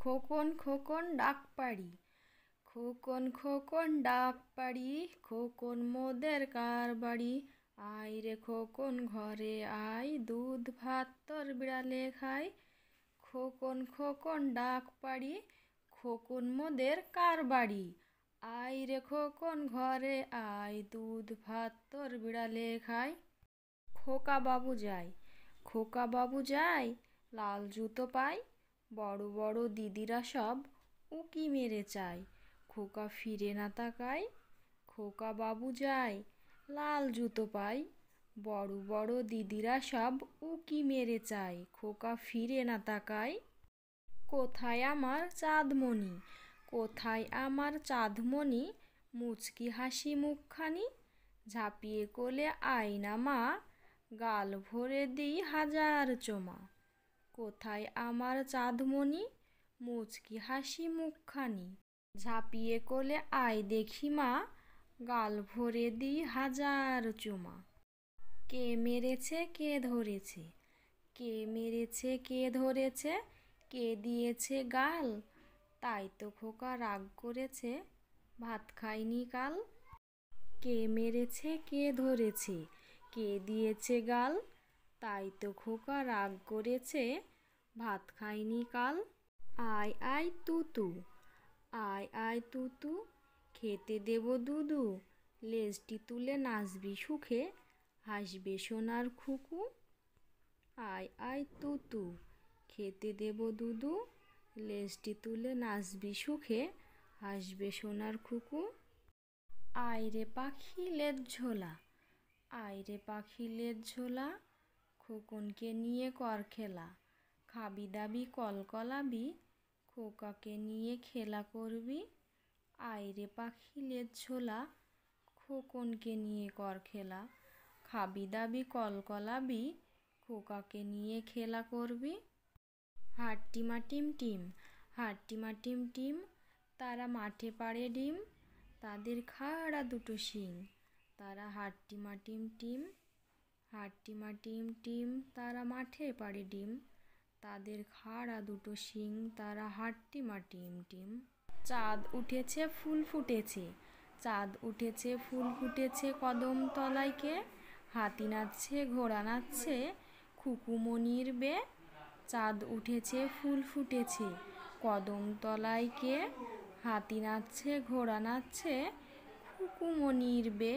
খোকন খোকন ডাক পাড়ি, খোকন খোকন ডাক পাড়ি, খোকন মোদের কার বাড়ি। আয় রে খোকন ঘরে আয়, দুধ ভাত তোর বিড়ালে খায়। খোকন খোকন ডাক পাড়ি, খোকন মোদের কার বাড়ি। আয় রে খোকন ঘরে আয়, দুধ ভাত তোর বিড়ালে খায়। খোকা বাবু যায়, খোকা বাবু যায়, লাল জুতো পায়। বড় বড় দিদিরা সব উকি মেরে চায়, খোকা ফিরে না তাকায়। খোকা বাবু যায়, লাল জুতো পায়। বড় বড় দিদিরা সব উকি মেরে চায়, খোকা ফিরে না তাকায়। কোথায় আমার চাঁদমণি, কোথায় আমার চাঁদমণি, মুচকি হাসি মুখখানি। ঝাঁপিয়ে কোলে আয় না মা, গাল ভরে দিই হাজার চুমা। কোথায় আমার চাঁদমণি, মুচকি হাসি মুখখানি। ঝাঁপিয়ে কোলে আয় দেখি মা, গাল ভরে দিই হাজার চুমা। কে মেরেছে কে ধরেছে, কে মেরেছে কে ধরেছে, কে দিয়েছে গাল, তাই তো খোকা রাগ করেছে, ভাত খায়নি কাল। কে মেরেছে কে ধরেছে, কে দিয়েছে গাল, তাই তো খোকা রাগ করেছে, ভাত খায়নি কাল। আয় আয় তুতু, আয় আয় তুতু, খেতে দেব দুদু, লেজটি তুলে নাচবি সুখে, হাসবে সোনার খুকু। আয় আয় তুতু, খেতে দেব দুদু, লেজটি তুলে নাচবি সুখে, হাসবে সোনার খুকু। আয় রে পাখি লেজ ঝোলা, আয় রে পাখি লেজ ঝোলা, খোকনকে নিয়ে কর খেলা। খাবি দাবি কলকলাবি, খোকাকে নিয়ে খেলা করবি। আয় রে পাখি লেজ ঝোলা, খোকনকে নিয়ে কর খেলা। খাবি দাবি কলকলাবি, খোকাকে নিয়ে খেলা করবি। হাট্টিমা টিম টিম, হাট্টিমা টিম টিম, তারা মাঠে পাড়ে ডিম, তাদের খাড়া দুটো শিং। তারা হাট্টিমা টিম টিম, হাট্টিমা টিম টিম, তারা মাঠে পাড়ে ডিম, তাদের খাড়া দুটো শিং। তারা হাট্টিমা টিম টিম। চাঁদ উঠেছে ফুল ফুটেছে, চাঁদ উঠেছে ফুল ফুটেছে কদম তলায় কে, হাতি নাচছে ঘোড়া নাচছে খুকুমণির বে। চাঁদ উঠেছে ফুল ফুটেছে কদম তলায় কে, হাতি নাচছে ঘোড়া নাচছে খুকুমণির বে।